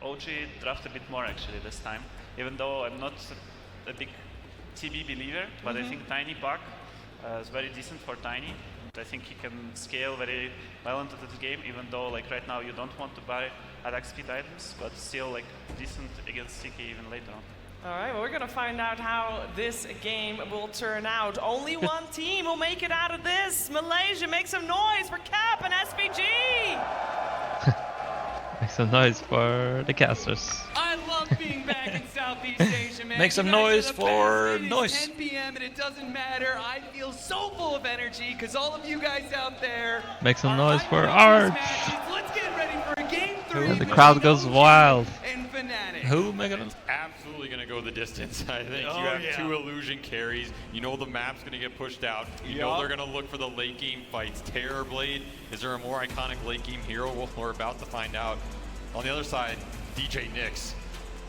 OG draft a bit more actually this time, even though I'm not a big TB believer, but I think Tiny Buck is very decent for Tiny. I think he can scale very well into this game, even though like right now you don't want to buy attack speed items, but still like decent against CK even later on. Alright, well, we're gonna find out how this game will turn out. Only one team will make it out of this. Malaysia, make some noise for Cap and SVG! Make some noise for the casters. I love being back in Southeast Asia, man. Make some You guys are noise the for best. It is noise. 10 p.m. and it doesn't matter. I feel so full of energy because all of you guys out there. Make some are noise hyped for about these Arch. matches. Let's get ready for a game 3. The between crowd goes OG wild. And Fnatic. Who, Megan? Absolutely going to go the distance. I think Oh, you have yeah. 2 illusion carries. You know the map's going to get pushed out. You know they're going to look for the late game fights. Terrorblade, is there a more iconic late game hero? Well, we're about to find out. On the other side, DJ Nyx.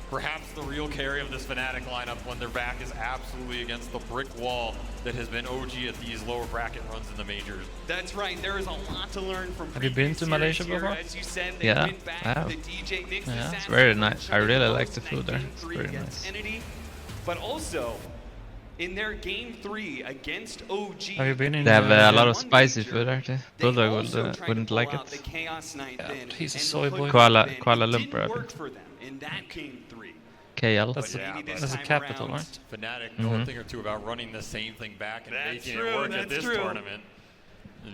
Perhaps the real carry of this Fnatic lineup when their back is absolutely against the brick wall that has been OG at these lower bracket runs in the majors. That's right. There is a lot to learn from. Have you been to Malaysia here. before? As you said, they Yeah, went back I have. to DJ Nyx Yeah, it's assassin very who nice. I showed really the like most the food in there. game It's 3 very against nice. Entity, but also in their game 3 against OG. Have you been in? They have a lot of one spicy major, food actually. they Bulldog also would, tried to wouldn't pull like out it. the Chaos Knight Yeah, then he's a and soy put boy. Kuala in. It Lumpur, didn't I work think. for them in that game 3. KL. That's But a, maybe this that's a time capital, around, right? Fnatic know a thing or two about running the same thing back and That's making true, it work that's at this true. tournament.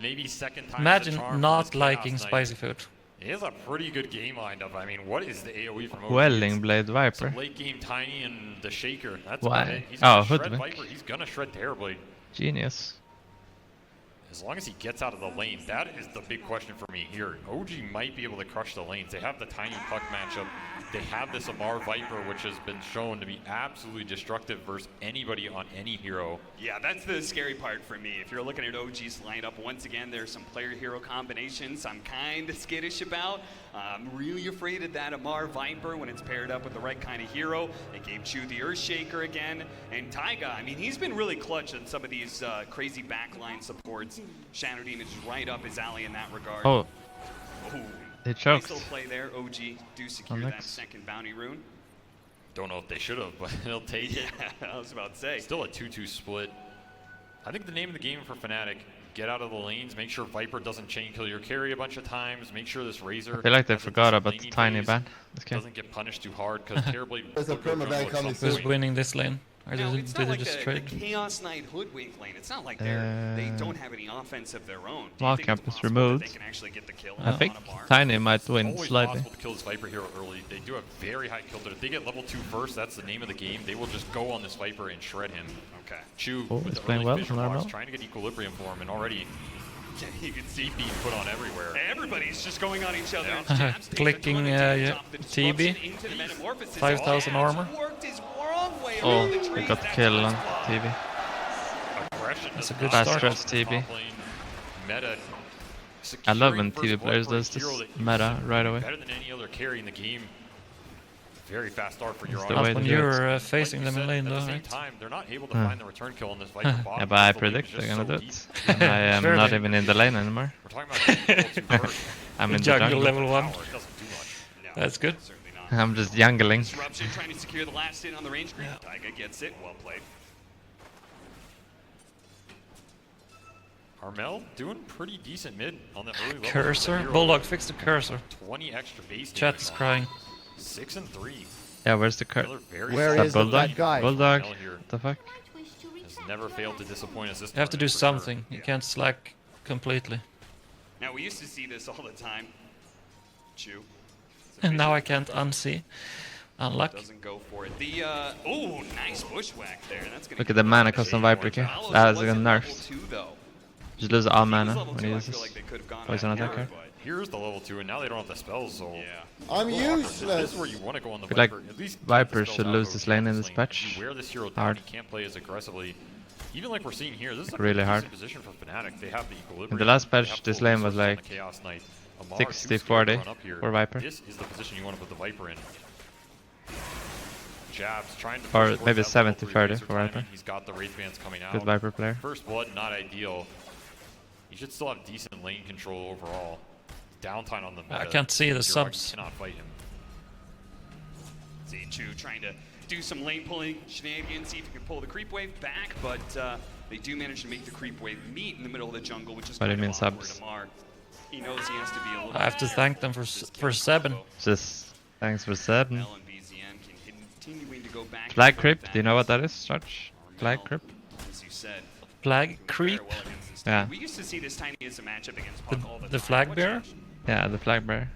Maybe second time. Imagine the charm not for this liking Chaos Knight. spicy food. It is a pretty good game lined up. I mean, what is the AoE from OG? Welling Blade Some Viper. late game Tiny and the Shaker. That's Why? about it. He's Oh, gonna shred Hoodwink. Viper. He's gonna shred Terrorblade. Genius. As long as he gets out of the lane, that is the big question for me here. OG might be able to crush the lanes. They have the Tiny Puck matchup. They have this Amar Viper, which has been shown to be absolutely destructive versus anybody on any hero. Yeah, that's the scary part for me. If you're looking at OG's lineup, once again, there's some player-hero combinations I'm kind of skittish about. I'm really afraid of that Amar Viper when it's paired up with the right kind of hero. They gave Chu the Earthshaker again. And Taiga, I mean, he's been really clutch on some of these crazy backline supports. Shannardine is right up his alley in that regard. Oh, Ooh, they nice choked. little play there. OG do secure that second bounty rune. Don't know if they should have, but they'll take it. Yeah, I was about to say. Still a 2-2 split. I think the name of the game for Fnatic, get out of the lanes, make sure Viper doesn't chain kill your carry a bunch of times, make sure this Razor I feel like they has a forgot decent about the laning tiny phase, ban. This game. doesn't get punished too hard because Terrorblade There's a will go permaban jungle at coming some Who's point. winning this lane? Or Now, did, it's did not they like just the trade? Chaos Knight Hoodwink lane. It's not like they don't have any offense of their own. Do you Wall think camp it's is possible that removed. They can actually get the kill I on think Amar? Tiny might win Always slightly. possible to kill this Viper hero early. They do have very high kill. If they get level 2 first, that's the name of the game. They will just go on this Viper and shred him. Okay. Chu Oh, with he's the playing early well vision from blocks, Armel. trying to get equilibrium for him, and already Yeah, you can see being put on everywhere. everybody's just going on each other. Yeah. Jabs takes a Clicking, ton of damage yeah, off the TB. disruption into the metamorphosis. 5,000 Oh, armor. it's worked his wrong way Oh, around the they trees. got the That's kill how on it's fought. TV. Aggression That's does a good not start. come Fast from TB. top lane. Meta I love when securing TV first players blood does for a this hero that meta uses right away. better than any other carry in the game. Very fast start for your It's the Not way audience. when to do it. you're Like facing you them in said, lane at though, the same right? time, they're not able to Huh. find the return kill on this Viper bot. Yeah, but I because the lane predict is they're just gonna so do it. deep. And I am Sure not they- even in the lane anymore. We're talking about getting equal to Verrk. I'm in the Jungle jungle. level 1. Power, it doesn't do much. No, That's good. certainly not. I'm just jungling. Disruption trying to secure the last hit on the range grid. Taiga gets it. Well played. Armel doing pretty decent mid on the early level. Cursor? Bulldog, fix the cursor. 20 extra base Chat damage is on crying. 6 and 3. Yeah, where's the card? Another very Where solid is Bulldog? that guy? Bulldog? Armel here What the fuck? has never failed to disappoint us this You have to do tournament, for sure. something. You can't slack completely. Now we used to see this all the time. Chu. And now I can't unsee. Unluck. Doesn't go for it. The oh, nice bushwhack there. That's gonna Look give at the him mana a cost on shade. Viper here. Talos That is wasn't a level nerf. 2 though. Just lose all If he was mana level when 2, he I uses feel like they could have gone poison after attacker. him, but Here's the level 2, and now they don't have the spells, so yeah. I'm this useless. is where you want to go on the I feel like Viper. At least get the Viper spells should out lose of this the lane in lane. this patch. You wear this hero down, Hard. you can't play as aggressively. Even like we're seeing here, this is a Really pretty hard. decent position for Fnatic. They have the equilibrium. In the last they patch, have this full lane was resources on like the Chaos Knight. Amar, 60, too scared to 40 run up here. for Viper. This is the position you want to put the Viper in. Jabs trying to Or push towards maybe that level 70, 3 30 laser for timing. Viper. He's got the Wraith Bands coming out. Good Viper player. First blood, not ideal. He should still have decent lane control overall. downtime on the meta. I can't see the Verrk subs. cannot fight him. Z2 trying to do some lane pulling shenanigans, see if he can pull the creep wave back, but they do manage to make the creep wave meet in the middle of the jungle, which is What do you kind of mean awkward. subs? Amar, he knows he has to be a little I have to thank them for 7. Just thanks for 7. L and BZN can continuing to go back. Flag and creep, forth do you know what that advantage. is, Stretch? Flag creep? As you said, Flag doing creep. very well against this Yeah. Tiny. We used to see this Tiny as a matchup against Puck all the The time. flag What bearer? changed? Yeah, the flag bearer.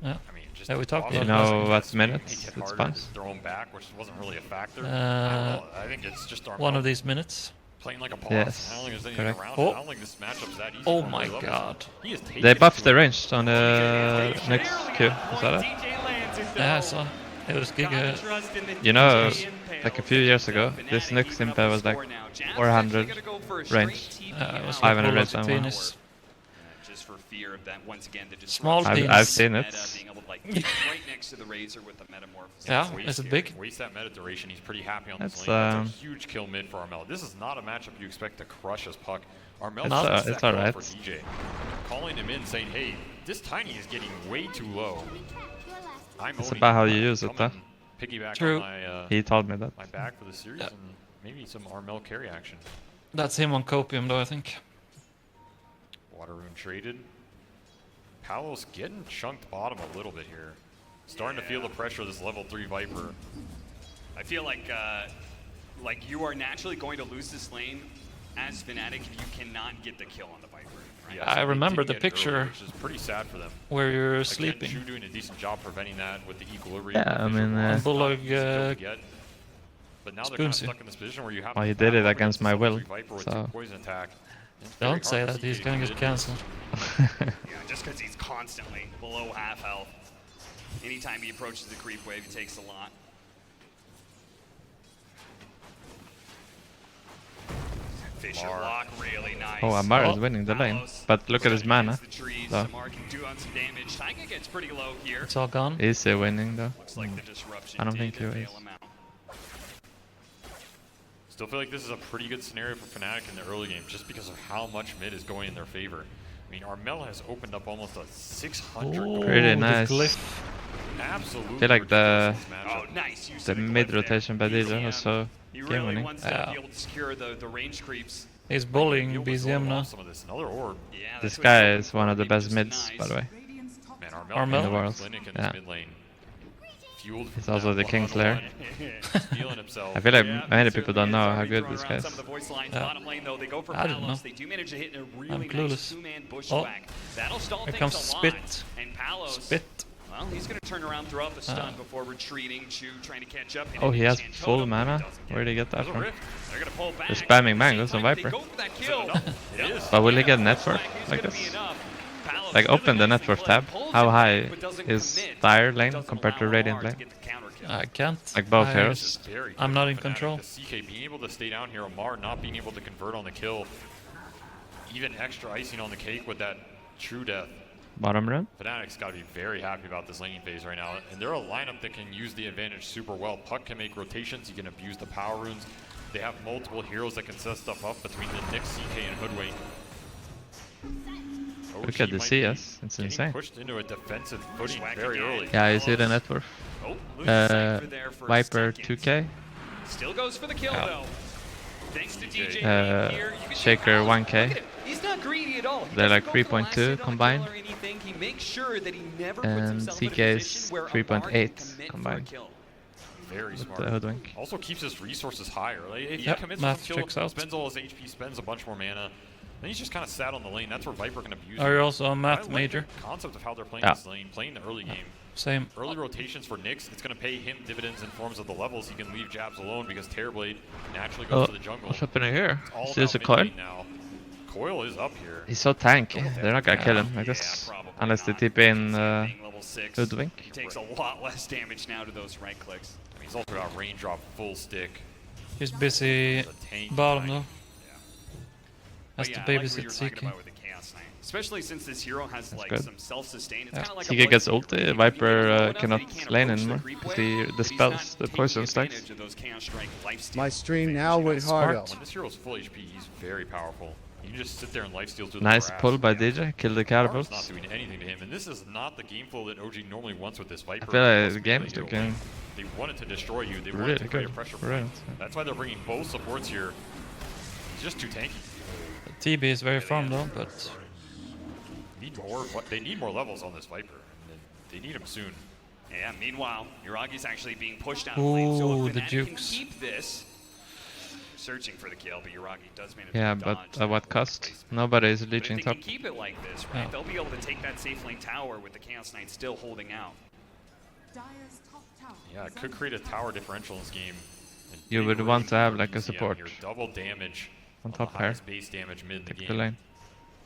Yeah. I mean, just Yeah, we talked awesome. about You know that. what Make minutes it it harder spawns? to throw him back, which wasn't really a factor. I don't know. I think it's just our One of these minutes. playing like a boss. Yes, I don't think there's anything correct. around Oh. it. I don't think this matchup's that easy. Oh for him my to level. god. He has taken They it buffed to the a- range on the next Q. Is that it? Yeah, I saw. It was Giga. You know, like a few years ago, this Nux Impa was like 400 range. It was 500 like range on one. penis. Just for fear of that once again, the Small disruption. penis. I've seen it. Being able to like get right next to the Razor with the metamorphosis. Yeah, Waste is it here. big? Waste that meta duration. He's pretty happy on That's, this lane. That's um, a huge kill mid for Armel. This is not a matchup you expect to crush as Puck. Armel It's, sets it's that kill alright. for DJ, calling him in, saying, "Hey, this Tiny is getting way too low. I'm It's owning about how you. you use it, Come though. and Piggyback True. on my, He told me that. my back for the series Yeah. and maybe some Armel carry action." That's him on Copium, though, I think. Water Rune traded. Palos getting chunked bottom a little bit here. Starting to feel the pressure of this level 3 Viper. I feel like you are naturally going to lose this lane as Fnatic if you cannot get the kill on the Viper. Right? Yeah, I so they remember did the get it early, picture which is pretty sad for them. where you're Again, sleeping. Chu doing a decent job preventing that with the equilibrium. Yeah, I visual mean, loss. Bulldog, Not easy to get. But now they're kind of spoons you. stuck in this position where you have Well, to he did it back up against my the will, 7-3 Viper with so- 2 poison attack. It's very Don't say hard for that, CK he's to gonna get get into this. cancelled. Yeah, just because he's constantly below half health. Anytime he approaches the creep wave, he takes a lot. Fisher Amar. block, really nice. Oh, Amar is Oh. winning the lane. Palos But look at his running mana. against the trees. So. Amar can do on some damage. Taiga gets pretty low here. It's all gone. Easy winning though. Looks like the disruption I don't did think he bail is. him out. Still feel like this is a pretty good scenario for Fnatic in the early game, just because of how much mid is going in their favor. I mean, Armel has opened up almost a 600 goal. Pretty the nice. glyph. Absolutely. I feel like the ridiculous in this matchup. Oh, nice use the of the mid glyph there. rotation by DJ was so He game really winning. wants to Yeah. be able to secure the range creeps. He's Be bullying able to BZM throw now. off some of this. Another orb. Yeah, This that's what guy he's is one of the looking for, best maybe mids, just a by the way. Man, Armel? Armel In the world. clinic in Yeah. this mid lane. Fueled He's from also that the Kingslayer. 1-on-1, Feeling himself. I feel like Yeah, many certainly people don't is. know how Already good throwing this around guy some is. of the voice lines. Yeah. Bottom lane, though, they go for I don't Palos. know. They do manage to hit a really clueless. nice two-man bush Oh. whack. That'll stall Here things comes a lot. Spit. And Palos, Spit. well, he's going to turn around, throw out the stun before retreating. Chu trying to catch up. Oh, he has Santona, full but mana? doesn't get Where did he it. get that There's a from? rift. They're going to pull back. They're spamming At the mangoes same on time, they Viper. go for that kill. It is. But will he get Yeah, net first worth strike is like gonna be this? enough. Palos Like really open the net nicely worth played. tab. Pulls How it high back, but doesn't is commit. Dire lane Doesn't compared to allow Radiant Amar to lane? get the counter kill. I can't. Like both I- heroes. This is very I'm good not for in Fnatic. control. The CK being able to stay down here, Amar not being able to convert on the kill. Even extra icing on the cake with that true death. Bottom run? Fnatic's got to be very happy about this laning phase right now. And they're a lineup that can use the advantage super well. Puck can make rotations. He can abuse the power runes. They have multiple heroes that can set stuff up between the Nyx, CK, and Hoodwink. Look at the might CS. be It's getting insane. pushed into a defensive footing Swag very again. early. Yeah, you see the net worth? Oh, loses Cypher there for a Viper second. 2k, Still goes for the kill Yeah. though. Thanks to DJ Uh, here. You can see Shaker Palos, 1K. look at it. He's not greedy at all. He They're doesn't like go for the 3.2 last hit on the combined. kill or anything. He makes sure that he never puts and himself in a CK is position where 3.8 Amar can commit for a combined. kill. Very with smart. the Hoodwink. Also keeps his resources higher. Like, if Yep, he commits math one kill, checks out. spends all his HP, spends a bunch more mana, then he's just kind of sat on the lane. That's where Viper can abuse Are him. you also a I math like major? the concept of how they're playing Yeah. this lane, playing the early game. Same. Early rotations for Nyx, it's going to pay him dividends in forms of the levels. He can leave jabs alone because Terrorblade naturally goes Oh, to the jungle. what's happening here? It's all Is this a about coil? mid lane now. Coil is up here. He's so tanky. They're not gonna kill him like Yeah, this. probably Unless they not. TP in Being level 6, Hoodwink. he takes a lot less damage now to those right clicks. I mean, he's also got range drop full stick. He's busy The tank bottom guy. though. Has But to yeah, I like what you babysit were talking CK. about with the Chaos Knight. Especially since this hero has like good. some self-sustain. It's Yeah. kind of like CK a gets Blade. ulti, If you Viper, get low enough that cannot he can't lane approach the anymore, creep 'cause wave, he but he's dispels not the taking poison stacks. advantage of those Chaos Strike lifesteal My stream advantage now he went has. hard Smart. out. When this hero's full HP, he's very powerful. You can just sit there and lifesteal through Nice the grass. pull by DJ, kill the Mar's catapults. not doing anything to him, and this is not the game flow that OG normally wants with this Viper. I feel like plus the game melee is hero. looking They wanted to destroy you. They wanted really to create a good. pressure Brilliant. point. That's why they're bringing both supports here. It's just too tanky. TB is very farm though, but They need more levels on this Viper. And they need them soon. Yeah, meanwhile, Yuragi's actually being pushed out Ooh, of lane. So if the Fnatic can jukes. keep this, searching for the kill, but Yuragi does manage yeah, to but dodge at that what whole cost? placement. Nobody is But if reaching they top. can keep it like this, right, Yeah. they'll be able to take that safe lane tower with the Chaos Knight still holding out. Yeah, it could create a tower differential in this game. And You big would range want to have for like a BZM support here. Double damage on the top pair. highest base damage mid in the Pick the game. lane.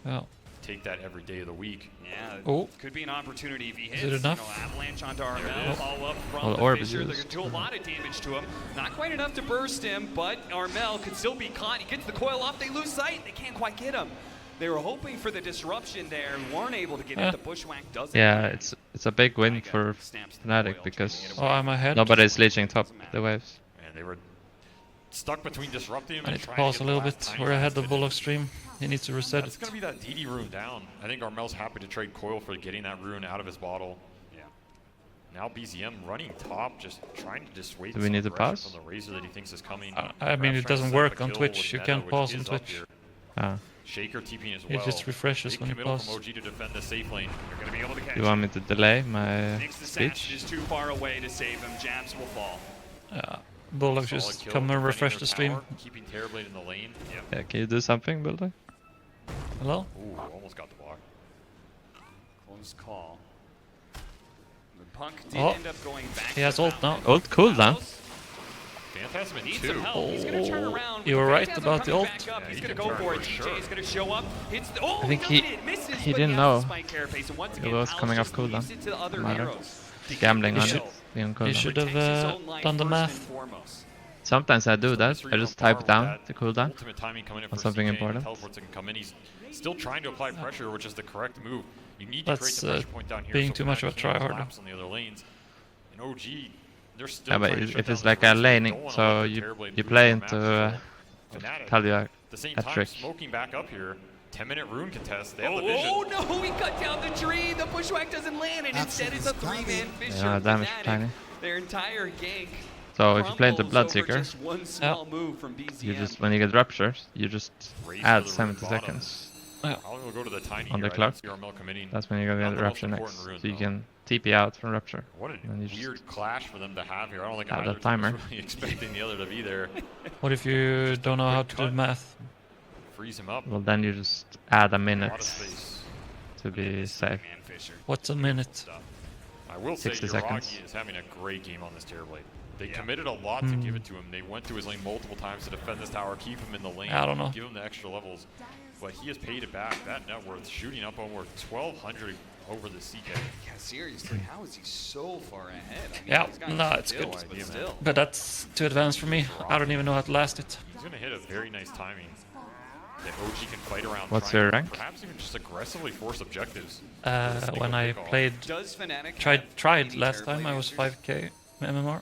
yeah. Take that every day of the week. Yeah, Oh. could be an opportunity if he Is hits. it enough? You know, avalanche onto Armel, it is. follow up from Well, the orb is Fissure. They're used. going to do a lot of damage to him. Not quite enough to burst him, but Armel could still be caught. He gets the coil off, they lose sight. They can't quite get him. They were hoping for the disruption there and weren't able to get it. The bushwhack doesn't. Yeah, land. it's a big win Taiga for stamps the Fnatic coil, because taking it Oh, away. I'm ahead. nobody's leeching top the waves. And they were stuck between disrupting him I and need to trying pause to a get the little last bit. tiny We're ahead last of Bulldog stream. He needs to reset It's it. going to be that DD rune down. I think Armel's happy to trade coil for getting that rune out of his bottle. Yeah. Now BZM running top, just trying to dissuade Do we some need to aggression pause? from the Razor that he thinks is coming. I mean, Perhaps it trying to doesn't set up work a on kill Twitch. with You Meta, can't which pause is on up Twitch. here. Ah, Shaker TPing as It well. just refreshes Big when you committal pause. from OG to defend the safe lane. They're going to be able to catch you want him. me to delay my Thinks the assassin speech? is too far away to save him. Jabs will fall. Bulldog Solid just kill, come and defending refresh their the stream. tower, keeping Terrorblade in the lane. Yep. Yeah, can you do something, Bulldog? Hello? Ooh, almost got the block. Close call. The Punk did Oh, end up going back. he has to ult now. Fountain. Ult cooldown. House Phantasm in needs 2. some help. He's going to turn around. You were With right Phantasm about the coming ult. back up, Yeah, He's he going to can go turn for it. for DJ sure. is going to show up. Hits the, oh, I think he doesn't hit, misses, he but didn't has know the spike carapace. And once it again, was Palace coming off just leaves cooldown. it to the other Matter. heroes. Gambling He on should- it. Being He cooldown. should Protects his have own life done the first math. and foremost. Sometimes I do that. Mystery I on just par type with down that the cooldown. Ultimate timing coming in on for something CJ, important. Teleports that can come in. He's still trying to apply pressure, which is the correct move. You need to create That's the pressure point down here. being so too much of a Fnatic can't tryhard. collapse on the other lanes. And OG, they're still Yeah, but trying to shut if it's down like this a race, they laning, don't wanna so let the you Terrorblade you lose play their into map control. Fnatic, tell you at the same a time, trick. smoking back up here. 10-minute rune contest. They have the Oh, vision. oh no, he cut down the tree. The bushwhack doesn't land, and instead it's a three-man Fissure. Yeah, damage Fnatic, tiny. Their entire gank. So if you play into crumbles over Bloodseeker, just one small move from BZM. you just when you get ruptures, you just Race add for the 70 rune bottom. seconds. I'll go to the tiny On the here. I clock. don't see Armel committing. That's when you're gonna Not get the most rupture next. important rune, So you though. can TP out from rupture. What a And you just weird clash for them to have here. I don't think add either a team timer. was really expecting the other to be there. What if you don't know how to do math? Freeze him up. Well, then you just add a A lot minute of space. to be safe. Man Fissure. What's a minute? I will say 60 Yuragi seconds. is having a great game on this Terrorblade. They committed a lot to give it to him. They went to his lane multiple times to defend this tower, keep him in the lane, I don't know. give him the extra levels. But he has paid it back. That net worth shooting up over 1,200 over the CK. Yeah, seriously, how is he so far ahead? I mean, Yeah, he's got no, some it's skills, good. but still. But that's too advanced for me. I don't even know how to last it. He's going to hit a very nice timing that OG can fight around. What's trying your to rank? Perhaps even just aggressively force objectives. When I played, Does Fnatic tried have last any time, I was Terrorblade 5k MMR.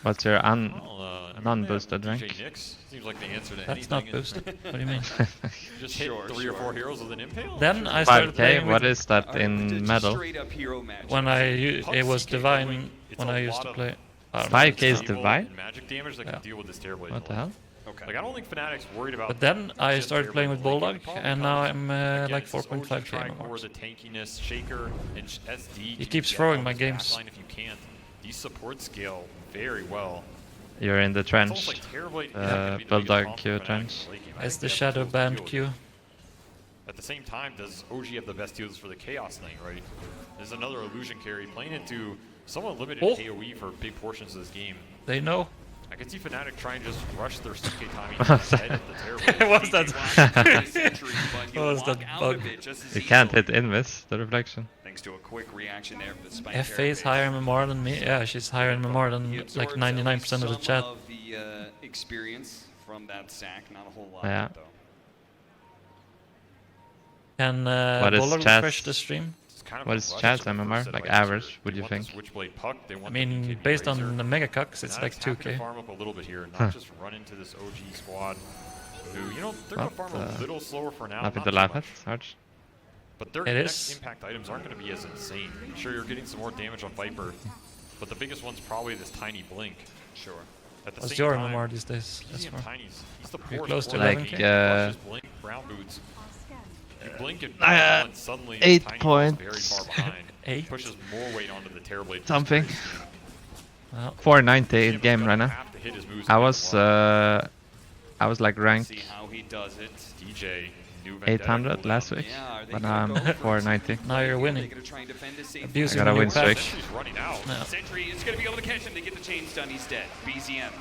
What's your Well, I mean, non-boosted DJ rank? Nix seems like the answer to That's anything. not boosted. What do you mean? Just hit Sure, 3 or 4 heroes with an impale? Then I started 5k? playing What with, is that Alright, in just medal? straight up hero match. when it was CK divine going, it's when a I used lot to of play. I don't 5K know. is Evil divine? and magic damage that Yeah. can deal with this Terrorblade. What the alone. hell? Okay. Like, I don't think Fnatic's worried about. But then I just started playing with Terrorblade Bulldog, leaking. The problem and now comes, I'm again, like it's this OG 4.5k trying for MMR. the tankiness, Shaker, and SD. He Can keeps you get throwing on my this games. backline if you can't. These supports scale very well. You're in the It's almost trench. like Terrorblade is gonna be the Bulldog biggest Q problem for Fnatic trench. in late game. I It's think the they have shadow tools to band deal with Q. it. At the same time, does OG have the best deals for the Chaos Knight, right? There's another illusion carry playing into somewhat limited Oh. AoE for big portions of this game. They know. I could see Fnatic try and just rush their CK timing What's ahead that? of the Terrorblade. What was that? What was that bug? You can't hit Invis, the reflection. Thanks to a quick reaction there from the spike. FA is higher MMR than me. Yeah, she's higher MMR than He like absorbs 99% of the some chat. Of the experience from that sack, not a whole lot Yeah. though. Can What is Bulldog chat? refresh the stream? It's kind of What a is rush chat's to reverse MMR? it Like by average, Fissure. would They you want the think? Switchblade puck, they I want the mean, BKB based Razor. on the Mega Cucks, it's like Fnatic's happy to 2k. farm up a little bit here, not Huh. just run into this OG squad. who, you know, they're going to farm a little slower for now. Nothing not to too laugh much. at, Sarge. But their It next is. impact items aren't going to be as insane. Sure, you're getting some more damage on Viper, but the biggest one's probably this tiny blink. Sure. At the What's same your time, MMR these days? Easy and That's Tiny's, he's the You're poorest close to player in 11K? the game. Plus just blink, brown boots. You blink it, and suddenly 8 Tiny points. falls very far behind. 8? Pushes more weight onto the Terrorblade. Something. Well, 490 in Jim's game gonna right now. have to hit his moves I no was matter what. like rank See how he does it. DJ, new Vendetta 800 cooldown. last week, Yeah, are they but gonna now I'm go for it? 490. now you're Are they winning. gonna try and defend this safe? Abusing I got a your win streak. passive. Sentry's running out. No. Sentry is going to be able to catch him to get the chains done. He's dead. BZM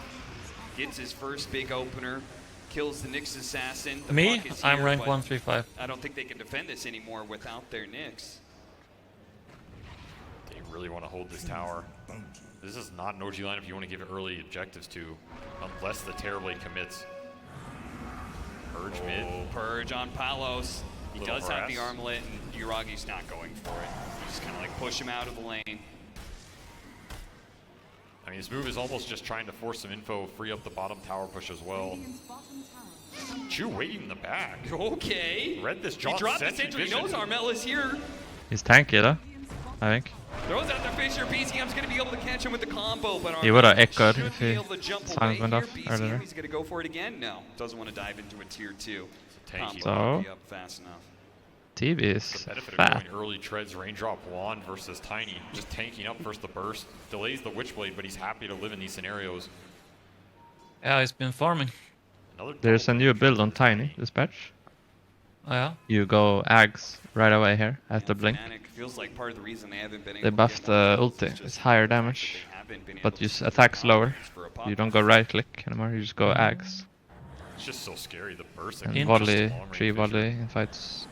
gets his first big opener, kills the Nyx assassin. The Me? puck is I'm here, rank but 135. I don't think they can defend this anymore without their Nyx. They really want to hold this tower. This is not an OG lineup you want to give early objectives to, unless the Terrorblade commits. Purge mid. Purge on Palos. He Little does have the harass. armlet, and Yuragi's not going for it. You just kind of like push him out of the lane. I mean, his move is almost just trying to force some info, free up the bottom tower push as well. Chu waiting in the back. Okay. Read this He John dropped the Sentry sentry. He vision. knows Armel is here. He's tanky though, I think. Throws out the Fisher. BZM's going to be able to catch him with the combo, but He would've Armel echoed should if be he able to jump silence away went here. off BZM, earlier. he's going to go for it again. No, doesn't want to dive into a tier 2. Tanky. So- Combo won't be up fast enough. TV The is benefit of fat. going early treads raindrop wand versus Tiny, just tanking up first the burst, delays the Witchblade, but he's happy to live in these scenarios. Yeah, he's been farming. Another There's a double new blink build for on Tiny, Dispatch. Oh, yeah? You go Ags right away here after Yeah, blink. Fnatic feels like part of the reason they haven't been They able to buffed get more kills ulti, is just it's higher the fact that damage, they haven't been but able you to attack set slower. boundaries for a pop. You don't go right click anymore, you just go Ags. It's just so scary, the burst. And against volley, long range 3 vision. volley in fights.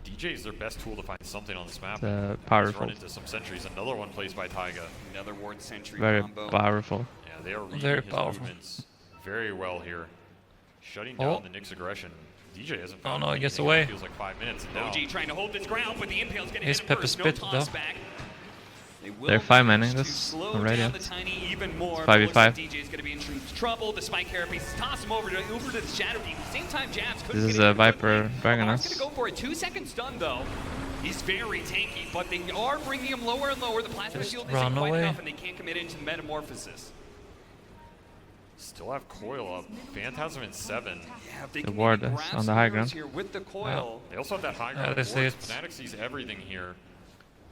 DJ is their best tool to find something on this map. It's, He's powerful. run into some sentries. Another one plays by Taiga. Another ward sentry Very combo. powerful. Yeah, they are reading Very his powerful. movements very well here. Shutting Oh. down the Nyx aggression. DJ hasn't Oh, found no, he anything gets in away. Feels like 5 minutes and now. OG trying to hold this ground, but the Impale's going to His hit him Pepper first. No Spit, toss though. back. They will They're 5-manning manage to this slow already. down the Tiny even more. It's but looks 5v5. like DJ's going to be in trouble. The spike carapace toss him over to the Shadow Deep. At the same time, Jabs couldn't This is get a in quickly. Viper Dragon Amar's Us. going to go for it. 2 seconds done though. He's very tanky, but they are bringing him lower and lower. The plasma Just shield run isn't quite away. enough, and they can't commit into the metamorphosis. Still have coil up. Phantasm in 7. Yeah, if they The can ward maybe is grab on the some high heroes ground. here with the coil. They also have that high Yeah, ground. they say wards. it's- Fnatic sees everything here.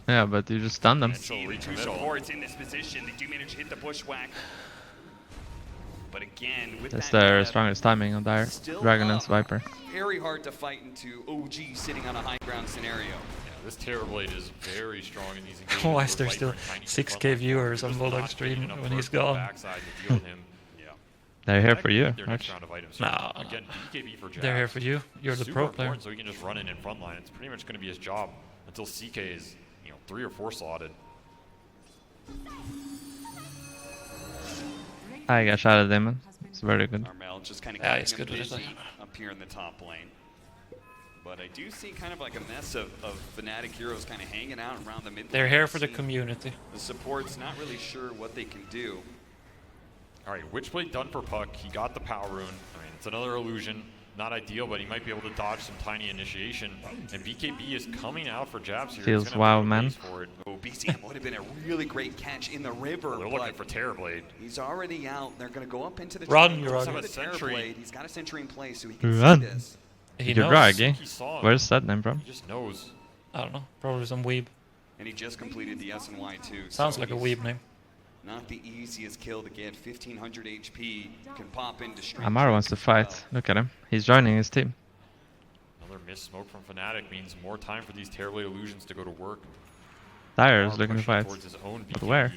Yeah, but you just stun them. Potential See the 2 recommit. supports in this position. They do manage to hit the bushwhack. But again, with That's that their meta, strongest timing on Dire. still Dragon up. and Viper. very hard to fight into OG sitting on a high ground scenario. Yeah, this Terrorblade is very strong in these engagements. Why is where there Viper still and Tiny can 6K front line. viewers They're on just Bulldog not stream getting enough when work he's from the gone? backside to deal with him. Yeah. They're here That for could you, be their next Arch. round of items. No, Again, BKB for Jabs. They're here for you. You're the Super pro player. important, so he can just run in front line. It's pretty much going to be his job until CK is, 3 or 4 slotted. I got shot at Demon. It's very good. Armel just kind of Yeah, keeping he's him good with it. busy up here in the top lane. But I do see kind of like a mess of Fnatic heroes kind of hanging out around the mid. They're here for the scene. community. The support's not really sure what they can do. All right, Witchblade done for Puck. He got the Power Rune. I mean, it's another illusion. Not ideal, but he might be able to dodge some Tiny initiation. And BKB is coming out for Jabs here. Feels He's gonna have wild, to man. race For it. Oh, BCM would have been a really great catch in the river. They're looking but for Terrorblade. he's already out. They're going to go up into the Run, triangle. Yuragi. He's got Have a the sentry. Terrorblade. He's got a sentry in place, so he can Run. see this. He You're knows. Draggy. He saw him. Where's that name from? He just knows. I don't know. Probably some weeb. And he just completed the SNY too. Sounds so like a he's weeb name. Not the easiest kill to get. 1500 HP can pop into stream. Amaro wants to fight. Look at him. He's joining his team. Another missed smoke from Fnatic means more time for these Terrorblade illusions to go to work. Dire is Amaro looking to pushing fight. towards his own But BKB. where?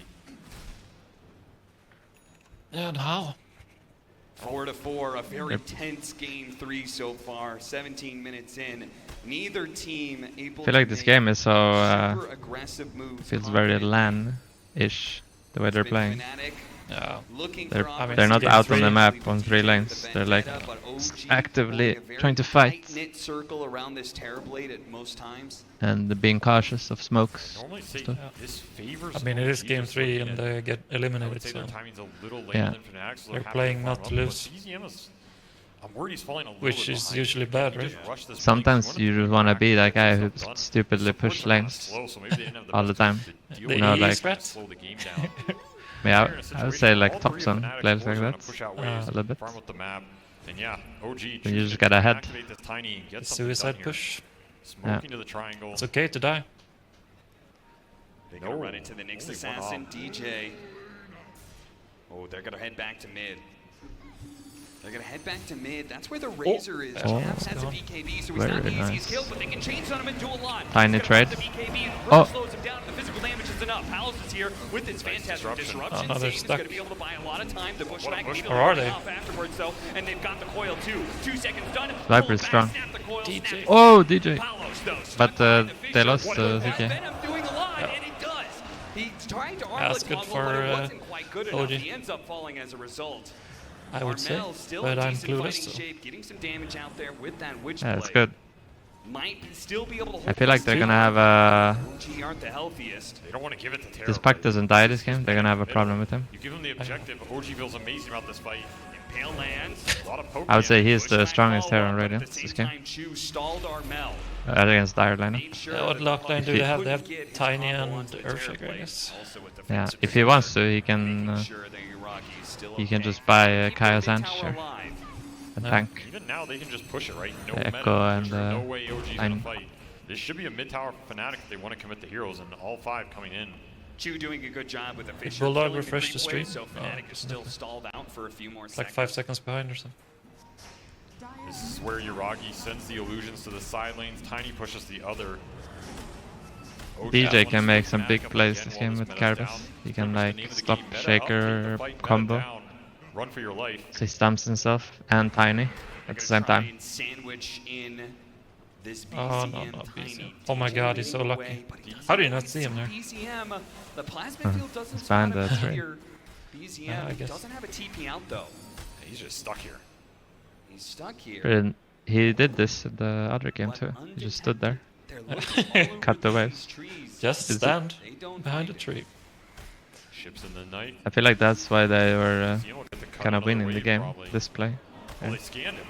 Yeah, and how? 4-4, a very Yep. tense game 3 so far. 17 minutes in. Neither team able I feel like to this make game is so super aggressive moves. feels very confidently. LAN-ish the way they're It's been playing. Fnatic Yeah. looking They're, for I mean, they're not game out on three. the map on 3 lanes. They're like actively trying to fight Knit circle around this Terrorblade at most times. and being cautious of smokes. Normally say stuff. this favors. I mean, it is OG game just 3 looking and at- they get I would eliminated, say so their timing's a little later Yeah. than Fnatic, so They're happy playing to not farm to up, but lose. BZM is I'm worried he's falling a little Which bit is behind. usually If bad, he right? just rushed this Sometimes break, you he's just wanna be that guy who He's done. stupidly push Supports are kinda lanes slow, so maybe they didn't have the all the best time. tools to deal The with know, it. like- strats? Slow the game down. Yeah, They're in a I would situation say where like all top three of zone Fnatic's players cores like are gonna that. push out A waves, little bit. farm up the map. And yeah, OG you choosing just to get ahead. activate this Tiny and get The something done suicide here. push. Smoking to the triangle. It's okay to die. They're gonna run into the Nyx Only one assassin, off. DJ. Oh, they're gonna head back to mid. They're gonna head back to mid. That's where the Razor is. Oh. Jabs has a Oh. BKB, so he's not Very the easiest nice. kill, but they can chains on him and do a lot. Tiny He's gonna trade. run the BKB, and Oh. slows him down. The physical damage is enough. Palace is here with his fantastic disruption. Oh, no, they're Save is stuck. gonna be able to buy a lot of time. The What a bushwhack push. immediately Or are going they? off afterwards, though, and they've got the coil too. 2 seconds done. Viper Pull is back, strong. snap the coil, DJ. snap it. Oh, DJ. Palos, though, stuck But behind the they Fissure. lost What to is CK. Venom doing a lot, and it does. He tried to arm That's the good toggle, for, but it wasn't quite good enough. OG. He ends up falling as a result. I would say, Armel still but in I'm decent clueless. fighting So. shape, getting some damage out there with that witch Yeah, it's blade. good. Might still be able to hold I feel like they're this gonna down. have a. OG aren't the healthiest. They don't want to give it to Terror. This pack doesn't die this game, they're gonna have a problem with him. You give him the objective. OG feels amazing about this fight. Impale lands. A lot of poke I would say damage. he's the Pushback strongest hero follow-up, on but at Radiant the this same game. time, Chu stalled Armel. Against dire lineup. Made sure Yeah, what that lock line do they have? They have couldn't get his Tiny combo and onto the Earthshaker, I Terrorblade. guess. Also with Yeah, defensive if he wants to, he can making sure that Uragi's still he can okay. just buy Keep Kaya the Sanch tower here. alive. A No. tank. Even now, they can just push it, right? No Echo meta. and, There's no way OG's I'm- gonna fight. This should be a mid-tower for Fnatic if they want to commit the heroes, and all 5 coming in. Chu doing a good job with the Fissure. Bulldog killing refresh creep the stream? wave, so Fnatic Oh, is still stalled out for a few more It's like seconds. 5 seconds behind or something. This is where Uragi sends the illusions to the side lanes. Tiny pushes the other. OG DJ wants can to make get some Fnatic big up plays again this while game this with meta's Carbis. down. He can Remember, like the name of the stop game, meta up, shaker take the fight, meta combo. down, run for your life. So he stumps himself and Tiny at the same time. Sandwich in this Oh, BCM no, not Tiny. BCM. Oh my god, he's so DJ lucky. away, but he doesn't How do you have not see him there? BCM, the plasma field doesn't He's behind spot him the tree. here. BCM I guess. doesn't have a TP out though. He's just stuck here. He's stuck here. And he did this in the other game But too. He just stood there. They're looking all over Cut the these waves. trees. Just Is it- stand They don't behind the find it. tree. Ships in the night. I feel like that's why they were You know, we'll get the cut kind of another winning the wave game. probably. This play. Well, they scanned him.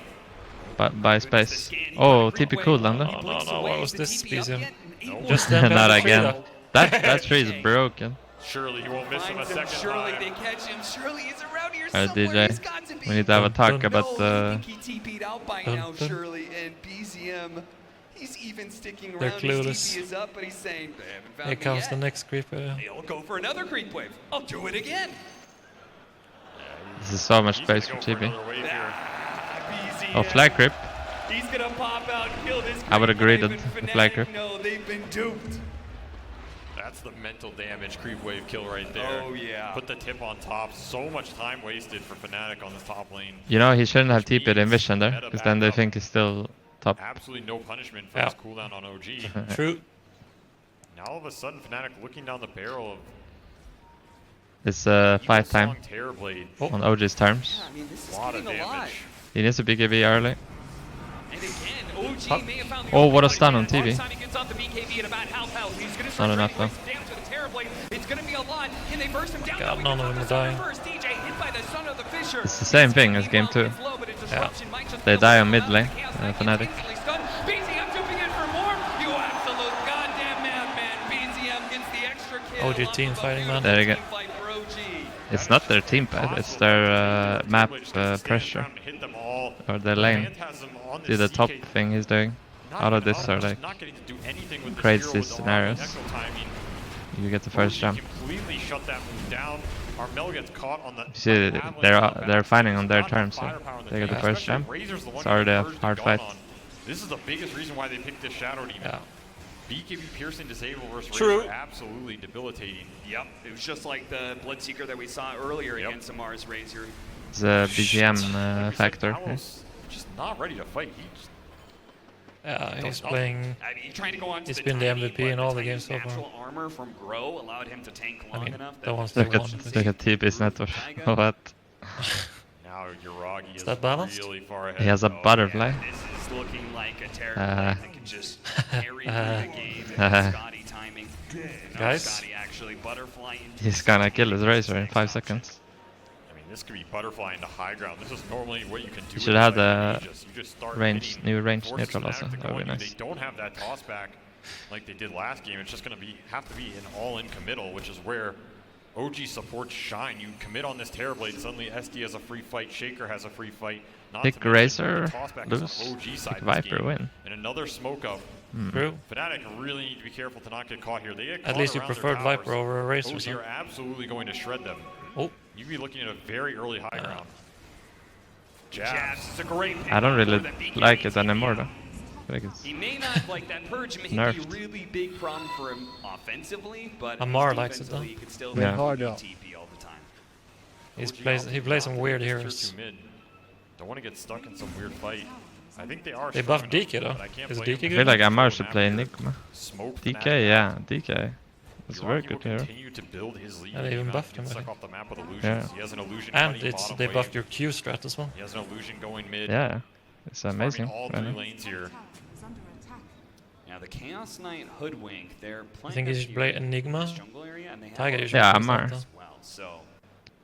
But by Goodness, the space. scan, he Oh, got a creep TP wave. cooldown He then. No, blinks no, away. what was Is the this TP up BCM? yet? No. Just stand behind Not the tree again. though. That tree is broken. Surely he won't miss him a Finds him. second Surely time. they catch him. Surely he's around here Alright, somewhere. DJ. He's got to be. We need to have a talk about No, I the. think he TP'd out by Dun, now, dun. surely, and BZM, he's even sticking They're around. His clueless. TP is up, but he's saying, they haven't found Here me comes yet. the next creeper. He'll go for another creep wave. I'll do it again. This is so much He's gonna space go for TP. another wave here. BZM. Oh, flag grip. He's gonna pop out and kill this I would creep agree wave, that and the Fnatic flag grip. know they've been duped. That's the mental damage creep wave kill right there. Oh, yeah. Put the tip on top. So much time wasted for Fnatic on this top lane. You know, he shouldn't have TP'd in Vision there, because then they think he's still top. Absolutely no punishment for Yeah. his cooldown on OG. True. Now all of a sudden, Fnatic looking down the barrel of It's Evil fight Song time Terrorblade. on OG's terms. Yeah, I mean, this is A lot of getting a lot. damage. He needs a BKB early. And again, OG may have found the Oh, opening, what a but stun on again, TV. by the time he gets off the BKB at about half health, he's gonna Not start enough, trying to bring some damage to the Terrorblade. It's gonna be a lot. Can they burst him down? God, No, we none can of talk them to are Sunder dying. first. DJ hit by the son of the Fissure. It's the same thing as game 2. It's low, but a disruption might just They be die a on little mid lane, out. The Chaos Knight gets Fnatic. instantly stunned. BZM jumping in for more. You absolute goddamn madman. BZM gets the extra kill. OG off team of a fighting, man. There you go. team fight for OG. It's not their team pad, it's their map pressure. Hit them all. Or their lane. Phantasm on See the this top CK, thing he's doing. not All of even this up, are just like not getting to do anything with this crazy hero with the scenarios. echo timing. You get the first OG jump. completely shut that move down. Armel gets caught on the. You see, they're fighting on their terms, so they get the first jump. It's already a hard fight. This is the biggest reason why they picked this Shadow Demon. Yeah. BKB Piercing Disable versus True. Razor, absolutely debilitating. Yep, it was just like the Bloodseeker that we saw earlier Yep. against Amar's Razor. It's a BGM Like we said, factor. Palos just not ready to fight. He just Yeah, he's Don't know. playing. I mean, trying to go on to He's the been the Tiny, MVP in but all the Tiny's games so far. natural armor from Grow allowed him to tank long I mean, enough. that one's the the Look one. at, look at TP's network. What? now Uragi is that balanced? really far ahead. He has a Oh, butterfly. yeah, this is looking like a terrible Uh, that can just carry through the game. And Scotty timing. No, Guys? Scotty actually butterfly into He's gonna kill his Razor in 5 seconds. I mean, This could be butterfly into high ground. This is normally what you can do. You should have the You just start range, hitting, new range force neutral Fnatic also. to That go would be on you. nice. They don't have that toss back like they did last game. It's just going to have to be an all-in committal, which is where OG supports shine. You commit on this Terrorblade, suddenly SD has a free fight, Shaker has a free fight. Not Pick to mention Razor, the toss back is on lose. OG side Pick of this Viper, game. win. And another smoke up. True. Fnatic really need to be careful to not get caught here. They get At caught least you around their preferred towers. Viper over a Razor. OG So. are absolutely going to shred them. Oh, You'd be looking at a very early high ground. Jabs is a great pick I don't up really for the BKB like it team. anymore though. I feel like it's He may not like that purge may be a nerfed. really big problem for him offensively, but Amar likes it, defensively, though. he could still Yeah. hard TP all the time. he plays some weird Tier heroes. 2 mid. Don't want to get stuck in some weird fight. I think they are. They strong buffed enough, DK though. but I can't Is blame DK them. I good? feel like Amar Going should after play it. Enigma. Smoke DK, Fnatic. yeah, DK. That's a very Yogi good will hero. continue to build his lead. And they He even not buffed get him, I stuck think. off the map with illusions. Yeah. He has an illusion And cutting it's bottom they wave. buffed your Q strat as well. He has an illusion going mid. Yeah, it's Farming amazing. all right three now. lanes here. Now the Chaos Knight Hoodwink, they're playing. think he up should here play in Enigma? this jungle area, and they have Tiger a- usually Yeah, plays that, Amar. though. as well. So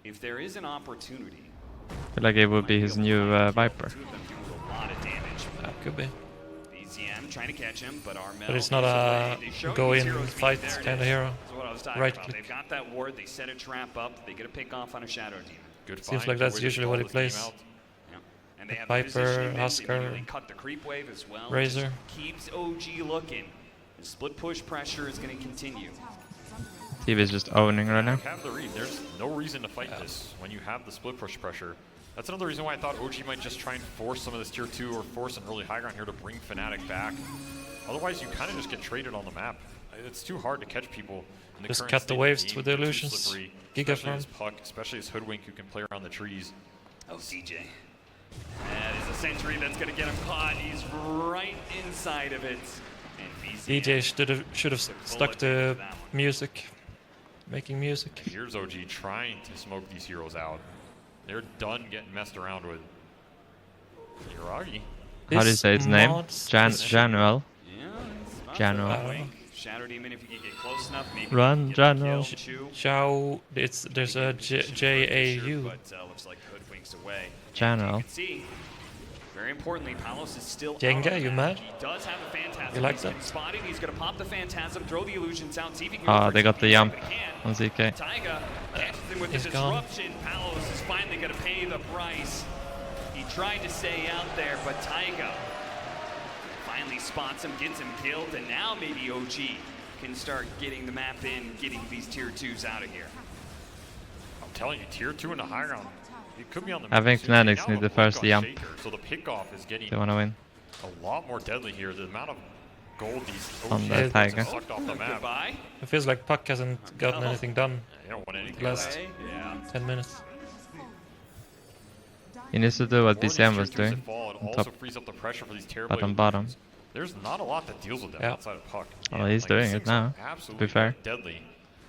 if there is an opportunity, I feel like it would be his new Viper. two of them do a lot of damage. Could be. BZM trying to catch him, but Armel. But it's not is a away. They show go these in heroes fight there it kind of is. hero. That's what I was talking Right about. click. They've got that ward. They set a trap up. They get a pick off on a Shadow Demon. Good Seems find, like good that's way to usually stall what he this game plays. out. Yeah. And they have Viper, the positioning. They Husker, immediately cut the creep wave as well. Razor. Just keeps OG looking. The split push pressure is going to continue. TV is just owning right now. Have the read. There's no reason to fight this when you have the split push pressure. That's another reason why I thought OG might just try and force some of this tier 2 or force an early high ground here to bring Fnatic back. Otherwise, you kind of just get traded on the map. It's too hard to catch people in the Just current cut state the of waves game. with the Too illusions. slippery, Giga especially farm. as Puck, especially as Hoodwink who can play around the trees. Oh, CJ. That is a sentry that's going to get him caught. He's right inside of it. And BZM DJ should have stuck bullet to into that one. music, making music. Here's OG trying to smoke these heroes out. They're done getting messed around with. Hiragi. How do you This say its name? mod- Januel. Yeah, it's not Jano. bad. Wink. Shadow Demon, if you can get close enough, maybe Run, you can get the Jano. kill. Chew. Xiao, there's a J-A-U. But looks like Hoodwink's away. Januel. You can see, very importantly, Palos is still Jenga, out on you that. mad? He does have a Phantasm. You like He's that? been spotted. He's going to pop the Phantasm, throw the illusions out, see if he can Ah, go for they got the TP, jump but he can't. on ZK. Taiga catches him with He's the gone. disruption. Palos is finally going to pay the price. He tried to stay out there, but Taiga finally spots him, gets him killed, and now maybe OG can start getting the map in, getting these tier 2s out of here. I'm telling you, tier 2 in the high ground. It could be on the I think mid soon. Fnatic Now need the blink first on jump. Shaker, so the pickoff is getting They want to win. a lot more deadly here. The amount of gold these On OG the players Tiger. have sucked off the map. Goodbye. It feels like Puck hasn't gotten anything done You don't want anything last less. Yeah. 10 minutes. He needs to do what More of these BCM was tier 2s doing. that fall, it on also top. frees up the pressure for these Terrorblade But on bottom. illusions. There's not a lot that deals with them Yeah. outside of Puck. Oh, he's like, doing these it things are now, Absolutely fair. deadly.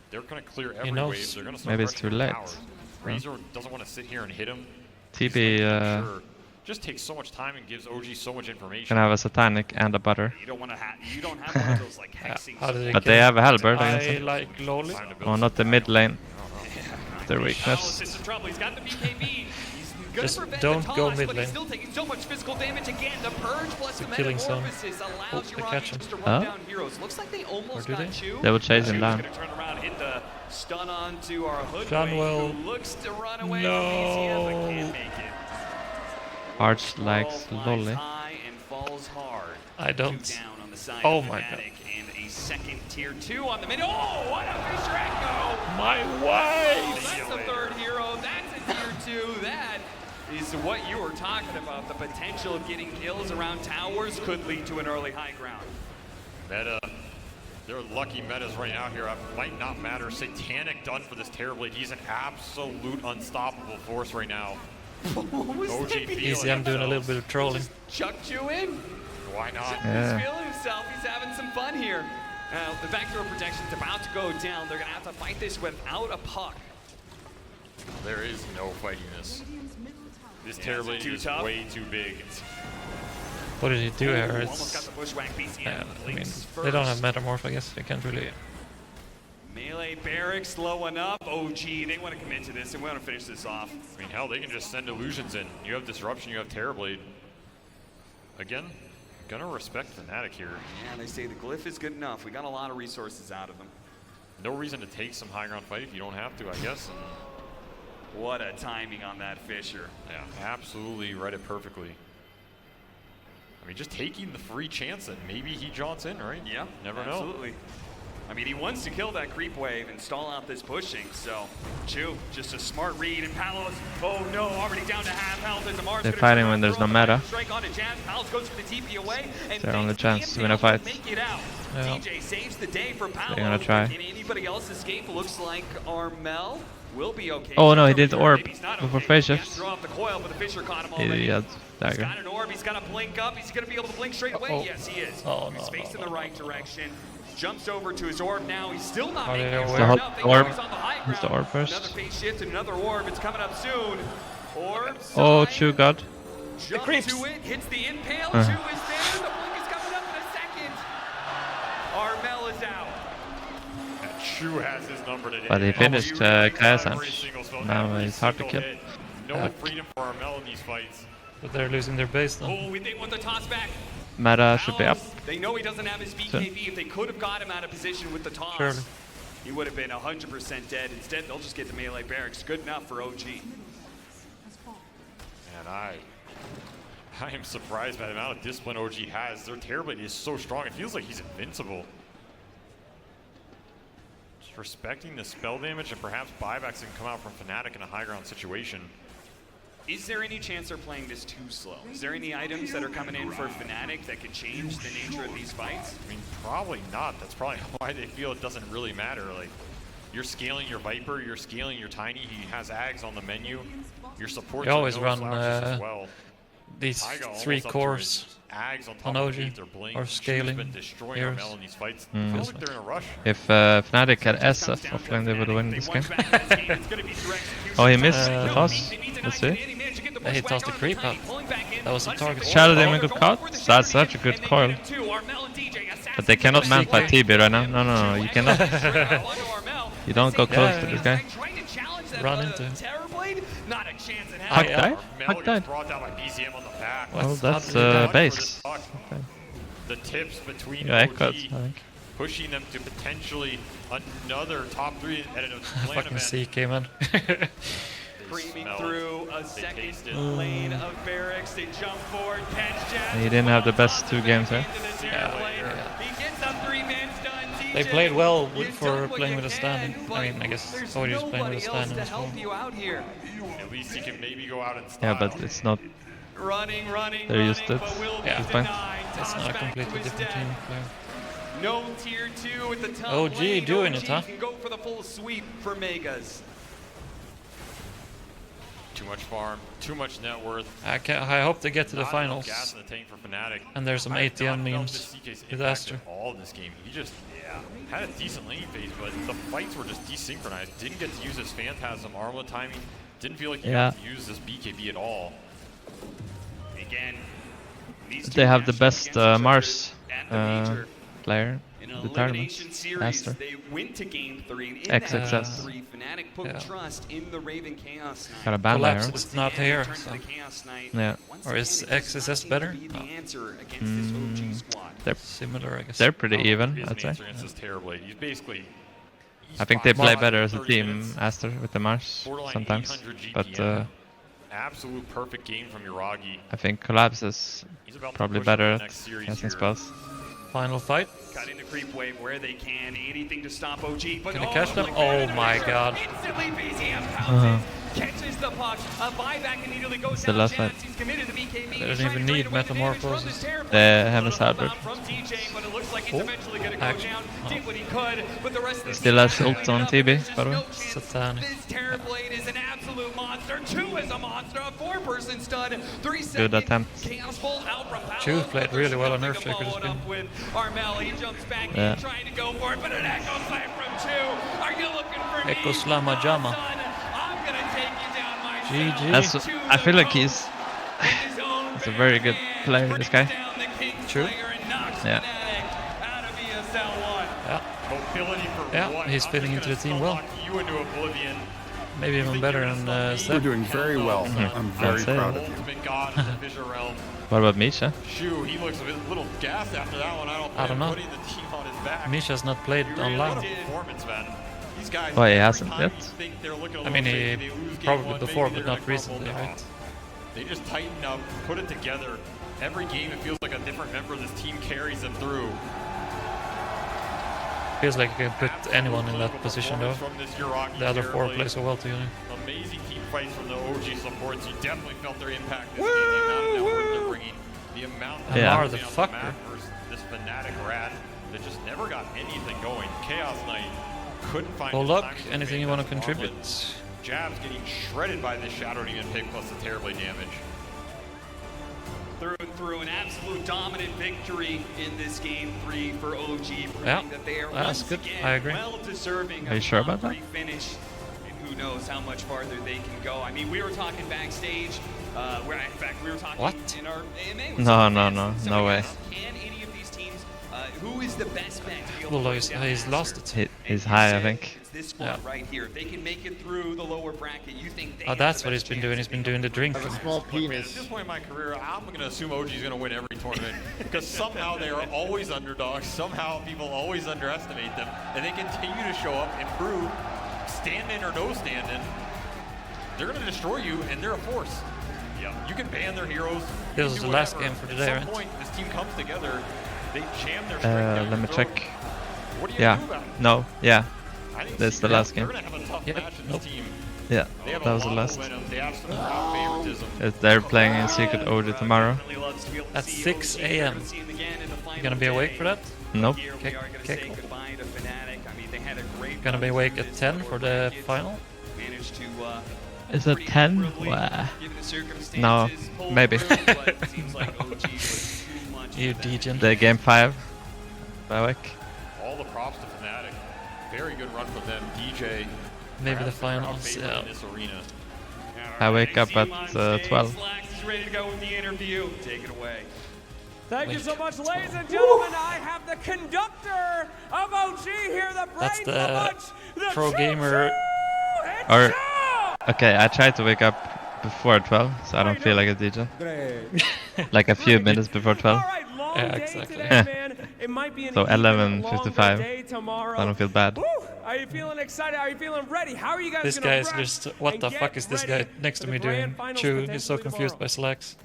They're going to clear every knows. wave. They're going to start Maybe it's pressuring too late. towers. Razor doesn't want to sit here and hit him. TB Sure. Just takes so much time and gives OG so much information. can have a Satanic and a Butter. You don't want to you don't have one of those like hexing. How did they But kill they him? have a Halberd I against him. like Loli. Time to build Oh, some not the time. mid lane. Their Palos weakness. is in trouble. He's got the BKB. He's gonna Just prevent don't the toss, go but mid he's lane. still taking so much physical damage again. The purge plus the killing zone. metamorphosis allows Oh, they Hiragi catch him. just to run Huh? down heroes. Looks like they almost Or do got they? Chew. They will chase him Chew's down. gonna turn around, hit the stun onto our Hoodwink, Shanwell. who looks to run away No. from BCM, but can't make it. Arch likes Ball flies Lolly. high and falls hard. I don't. Two down on the side Oh of my Fnatic, and a second tier 2 on the mid. Oh, what a Fisher Echo! My Oh, wife! that's the third hero. That's a tier 2. That is what you were talking about. The potential of getting kills around towers could lead to an early high ground. Meta. They're lucky metas right now here. It might not matter. Satanic done for this Terrorblade. He's an absolute unstoppable force right now. OG Easy, I'm doing a little bit of trolling. Chucked you in. Why not? Yeah. He's feeling himself. He's having some fun here. The backdoor protection's about to go down. They're going to have to fight this without a puck. There is no fighting this. This Terrorblade too is tough? way too big. What did he do here? Almost got It's, the bushwhack. BCM I mean, blinks they don't have first. Metamorph, I guess. They can't really. Melee Melee Verrk slow enough. OG, they want to commit to this and we want to finish this off. I mean, hell, they can just send illusions in. You have disruption, you have Terrorblade. Again, gonna respect Fnatic here. Yeah, they say the glyph is good enough. We got a lot of resources out of them. No reason to take some high ground fight if you don't have to, I guess. What a timing on that Fissure. Yeah, absolutely read it perfectly. I mean, just taking the free chance that maybe he jaunts in, right? Yeah, never know. Absolutely. I mean, he wants to kill that creep wave and stall out this pushing, so Chu, just a smart read, and Palos, oh no, already down to half health as Amar's They're fighting when there's no meta. Strike onto Jazz, Palos goes for the TP away, and their only chance to win a fight. make it out. Yeah. DJ saves the day for Palos. They're gonna try. Can anybody else escape? Looks like Armel will be okay. Oh no, he did orb Maybe he's not before okay. phase He has to shift. throw off the coil, but the Fissure caught him already. He had He's dagger. got an orb, he's got to blink up, he's going to be able to blink straight away. Uh-oh. Yes, he is. Oh, He's no, facing no, the no, right no, no. direction. Jumps over to his orb now. He's still not Oh, making yeah, it where? The enough. They know orb. he's on the high Use the ground. orb first. Another phase shift, another orb. It's coming up soon. Orb. Oh, side, Chu God. Jump creeps. to it, hits the impale. Uh. Chu is there. The blink is coming up in a second. Armel is out. And Chu has his number today. But he finished Kayasanj. Now it's hard to kill. No freedom for Armel in these fights. But they're losing their base now. Oh, they want the toss back. Meta should be up. They know he doesn't have his BKB. If they could have got him out of position with the toss, Surely. he would have been 100% dead. Instead, they'll just get the melee barracks. Good enough for OG. And I am surprised by the amount of discipline OG has. Their Terrorblade is so strong. It feels like he's invincible. Just respecting the spell damage and perhaps buybacks that can come out from Fnatic in a high ground situation. Is there any chance they're playing this too slow? Is there any items that are coming in for Fnatic that could change the nature of these fights? I mean, probably not. That's probably why they feel it doesn't really matter. Like, you're scaling your Viper, you're scaling your Tiny. He has Ags on the menu. Your support. You always run as well. these Taiga almost 3 up to cores his Ags on top on of OG, Ether Blink. or Chu's scaling been destroying heroes. Armel in these fights. Feels like they're in a rush. If Fnatic had SF offline, they would win this game. Oh, he missed the toss. Let's see. He tossed the creep out. That was a target. Shadow Demon got caught. That's such a good coil. But they cannot man fight TB right now. No, no, no, you cannot. You don't go close to this guy. Run into him. Not a chance in Huck hell. died? Armel Huck gets died. brought down by BZM on the back. Well, What's that's happening? base. The tips between Yeah, OG, echoed, I think. pushing them to potentially another top 3 at a plan Fucking event. CK, man. Creaming smelled through a They second tasted. lane of Verrk. They jump forward, catch Jazz. He didn't have the best 2 games there. He gets up 3 mans done. They DJ, played well you for done what playing you with a can, standing. but I mean, I guess there's Cody's playing with a nobody else standing to as well. help you out here. At least he can maybe go out and style. Yeah, but it's not. Running, They're used to it. but will be Yeah. It's fine. denied. It's Toss not a back completely to his different dad. team player. No tier 2 at the top OG lane. doing OG it, huh? can go for the full sweep for Megas. Too much farm, too much net worth. I hope they get to the Not enough finals. gas in the tank for Fnatic. And there's some I have ATM not felt memes this CK's with impact Aster. at all in this game. He just had a decent lane phase, but the fights were just desynchronized. Didn't get to use his Phantasm armlet timing. Didn't feel like he Yeah. got to use this BKB at all. Again, these two They have the matched best against each other Mars at the major. player In in an the tournament. elimination series, Aster. they went to game 3. In XXS. that game 3, Fnatic put Yeah. trust in the Raven Chaos Knight. Got a ban Collapse there. is not And here. turn to So. the Chaos Knight. Yeah. Once Or is again, it does XSS not seem better? to be the No. answer against this OG squad. They're Similar, I guess. they're pretty even, His I'd say. answer against this Terrorblade. He's basically. I think they play better as a 30 team, minutes, Aster with the Mars borderline sometimes. 800 But GPM. Absolute perfect game from Yuragi. I think Collapse is He's about to probably push better on the at next series casting here. spells. Final fight. Cutting the creep wave where they can, anything to stop OG. But Can they catch them? like Oh that, my pressure. god. Instantly BZM pounces, catches the puck. A buyback immediately goes It's the down. last Jazz, fight. he's committed to BKB. They He's don't trying even to need trade away the damage from Metamorphosis. this Terrorblade. They have a Little Salbert. amount from DJ, but it looks like it's Oh. eventually going to go Actually, down. oh. Did what he could, but the rest of the Still team has is ult cleaned on up. TB, There's just by the way. no chance. Satanic. This Terrorblade is an absolute monster. 2 is a monster. A 4-person stud. 3 Good seconds. attempt. Chaos Bolt out from Paolo. Chu played really well on Nothing to Earthshaker this follow it game. up with Armel. He jumps back Yeah. in, trying to go for it, but an echo slam from Chu. Are you looking for me? Echo Slama Jama. Son, I'm gonna take you down myself. GG. That's. Chu I feel like goes he's. with his own He's a very good bare player, hand, this guy. brings down the King's True. Slayer and knocks Yeah. Fnatic out of ESL 1. Yeah. Mobility for Yeah, he's fitting into the team well. You into oblivion. Maybe even better than You're Seb. doing very well. I'm very That's it. proud of you. Ultimate god of the Fisher realm. What about Misha? Shoo, he looks a little gassed after that one. I don't know. Putting the team on his back. Misha's not played What a online. performance, man. These guys, Why, he every hasn't time yet? you think they're looking a I mean, little he shaky, they lose game probably one, before, maybe but they're not gonna recently, crumble. right? They just tighten up, put it together. Every game, it feels like a different member of this team carries them through. Feels like you can put anyone in that position though. From this Iraqi The other four player play so well together. Amazing team fights from the OG supports. You definitely felt their impact this game. The amount of network they're bringing, the amount of Yeah. Amar the on fucker. map versus this Fnatic rat that just never got anything going. Chaos Knight couldn't find Well, his look, timing anything make you want to that contribute? gauntlet. Jabs getting shredded by this Shadow Demon pick plus the Terrorblade damage. Through and through, an absolute dominant victory in this game 3 for OG, proving Yeah, that they are that's once good. again I agree. well deserving Are you of sure top about that? 3 finish. And who knows how much farther they can go. I mean, we were talking backstage, where in fact we were talking What? in our AMA. with No, some no, fans. no, Somebody no way. asked, can any of these teams, who is the best bet to be able Bulldog to is, put down he's Master? lost it. He's And high, you I said think. It's this squad Yeah. right here. If they can make it through the lower bracket, you think they Oh, have that's the what he's best been chance doing. of He's been being doing the drinking. I have a small Look, man, at penis. this point in my career, I'm going to assume OG is going to win every tournament because somehow they are always underdogs. Somehow people always underestimate them, and they continue to show up, improve, stand in or no stand in. They're going to destroy you, and they're a force. Yeah, you can ban their heroes. you This can is do the last whatever. game for At today, some right? point, this team comes together. They jam their strength down Let your me throat. check. What do you Yeah. do about it? No. Yeah. I think That's the Secret, last game. They're going to have a tough Yep. match in this team. Yeah. They have That a was the lot of last. momentum. They have some crowd favoritism. They're playing in Secret OG tomorrow. At 6 a.m. You gonna be awake for that? Nope. Okay, okay, cool. Gonna Gonna be awake at 10 for the final? Managed to, Is it 10? Wow. No, maybe. You degen. The game 5. Verrk. All the props to Fnatic. Very good run from them. DJ. Maybe the perhaps crowd finals, favorite yeah. in this arena. I wake up at 12. Slacks is ready to go with the interview. Take it away. Thank you Wait. so much, ladies and gentlemen. I have the conductor of OG here, the That's brain the lunch, the pro gamer. It's Or- Joe! Okay, I tried to wake up before 12, so I don't feel like a DJ. Like a few minutes before 12. All right, long Yeah, day exactly. today, man. It might be an So even 11:55. longer day tomorrow. I don't feel bad. Woo! Are you feeling excited? Are you feeling ready? How are you guys This gonna guy is rest just, what and the get fuck is this ready guy next for to the me doing? grand finals Chew, he's so potentially confused tomorrow? by slacks.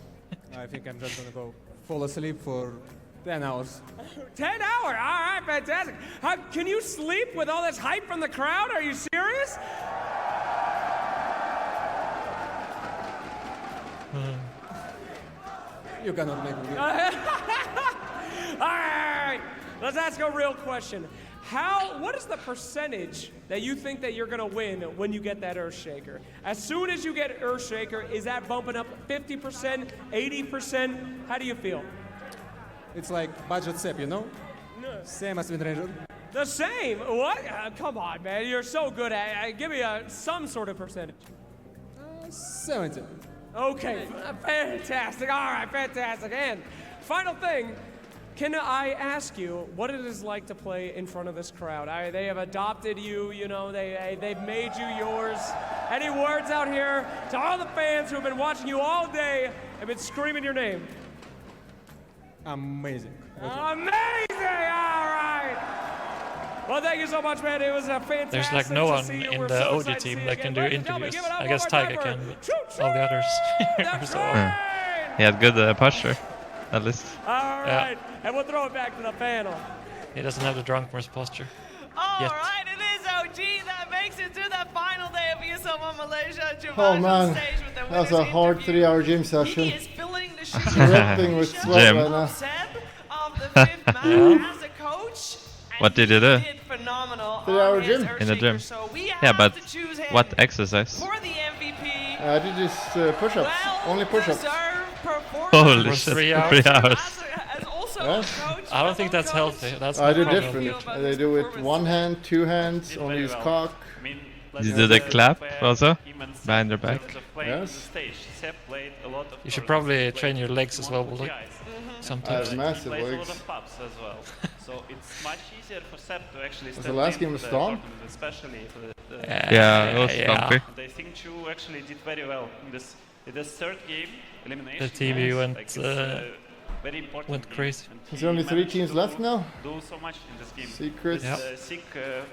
I think I'm just gonna go fall asleep for 10 hours. 10 hours. All right, fantastic. How, can you sleep with all this hype from the crowd? Are you serious? You cannot make me. All right, let's ask a real question. What is the percentage that you think that you're gonna win when you get that Earthshaker? As soon as you get Earthshaker, is that bumping up 50%, 80%? How do you feel? It's like budget sep, you know? Same as Windranger. The same? What? Come on, man. You're so good at it. Give me some sort of percentage. 70. Okay, fantastic. All right, fantastic. And final thing, can I ask you what it is like to play in front of this crowd? They have adopted you, you know, they've made you yours. Any words out here to all the fans who have been watching you all day and been screaming your name? Amazing. Amazing! All right. Well, thank you so much, man. It was a fantastic. There's like no to one see you. in We're the so OG excited to team see you that can again. do Ladies and gentlemen, interviews. give it up I guess one more Tiger time can, for but Choo-choo! all the others That's are so right. He had good posture, at least. All right, and we'll throw it back to the panel. He doesn't have the drunkman's posture. All Yet. right, it is OG that makes it to the final day of ESL One Malaysia. Oh Javon's on man, stage with the that was a winners hard interview. 3-hour gym session. He is filling the shoes Dripping with sweat Gym. right now. of Seb of the fifth man as a coach. And What did you do? He did phenomenal 3-hour on his gym. In the Earthshaker, gym. So we have Yeah, but to choose him what exercise? for the MVP. I did just push-ups, only push-ups. Well-deserved performance. Holy For shit, 3 hours? 3 hours. As also Yeah. a coach, I don't think fellow that's coach. healthy. That's I the do problem. different. They do it one hand, two hands, Did only very use well. cock. I mean, You did a clap also? Behind your back? Yes. You should probably train your legs as well, Bulldog. I Sometimes. have massive Plays a lot legs. of pubs as well. So it's much easier for Sep to actually step the last into game was the Storm? tournament, especially for the Yeah, it was stumpy. and I think Chu actually did very well in this third game elimination. The TV went, like, it's, very important went game, crazy. and There's he only 3 managed teams to left now. Do so much in this game. Secrets. With sick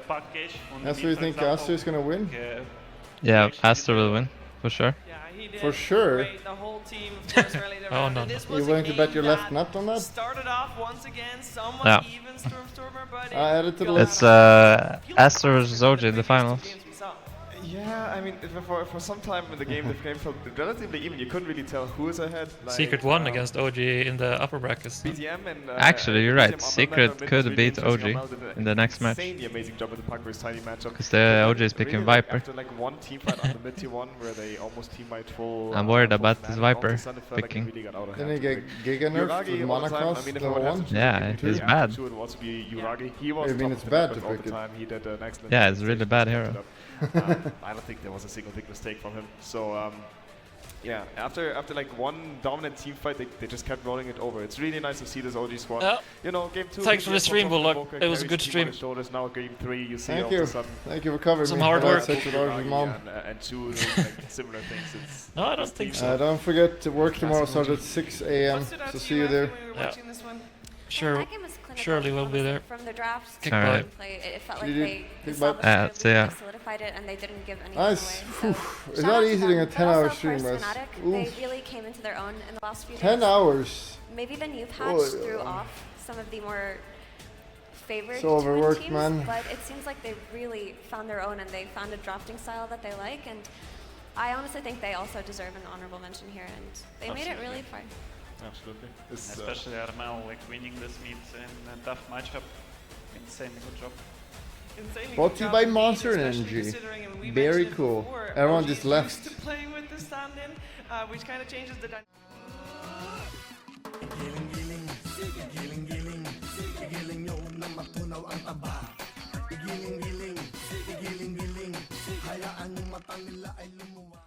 package on That's the what you mid, for think example. Astro is gonna win? Yeah, actually Astor did will win, for sure. Yeah, he did For sure. great. The whole team, of course, rallied Oh, around. no, And no. this You was a willing to bet game your left that nut on that? started off once again somewhat Yeah. even, Stormer, but I added to the got list. It's Astor versus OG in the finals. Yeah, I mean, for some time in the game, the game felt relatively even. You couldn't really tell who was ahead. Like, Secret won against OG in the upper brackets. BTM and Actually, you're right. BTM Secret Armel could really beat interesting. OG Armel did an in the next match. Insanely amazing job with the puck versus tiny matchup. Because the OG is Really, picking like, Viper. After like one team fight on the mid tier 1 where they almost team wiped full. I'm worried full about this Fnatic, Viper all of a sudden it felt like picking. it really got out of Then hand they to get pick. Giga nerfed Yuragi with all the mana time. I cost mean, if I level would have 1. to choose Yeah, between it two, is bad. It would also be Yuragi. He was I mean, top it's of the bad map to all pick the it. time. He did an excellent Yeah, job it's with really safety, bad stepped hero. it up. I don't think there was a single big mistake from him. So yeah, after like one dominant team fight, they just kept rolling it over. It's really nice to see this OG squad. Yeah. You know, game 2. Thanks for the stream, Bulldog. It was a good stream. Shoulders. Now game 3, you see Thank all of you. a sudden. Thank you for covering Some me. hard I had work. sex with Arjun's mom. And 2 doing like similar things. It's No, I don't think so. Don't forget to work tomorrow. Starts at 6 a.m. So see you there. Yeah. This one? Sure, That game was clinical, surely we'll be honestly, there. From the draft Kick to Alright. the play, it felt like Did you they kick established back? it, So yeah. they solidified it, and they didn't give anything Nice. away. Phew. So It's shout not out to easy them. doing a But 10-hour also, stream, of course, guys. Fnatic, Oof. they really came into their own in the last few 10 days. hours. Maybe the new patch Oh, threw yeah. off some of the more favored So overworked, teams, man. but it seems like they really found their own and they found a drafting style that they like. And I honestly think they also deserve an honorable mention here, and they made it really far. absolutely. Especially Armel, like winning this meet in a tough matchup. Insanely good job. Insanely Brought good to you job by indeed, Monster especially Energy. considering, and we Very mentioned it cool. before, Everyone OG just used left. to play with the stand-in, which kind of changes the dynamic. Giling-giling, hayaan yung mata nila ay lumuwa.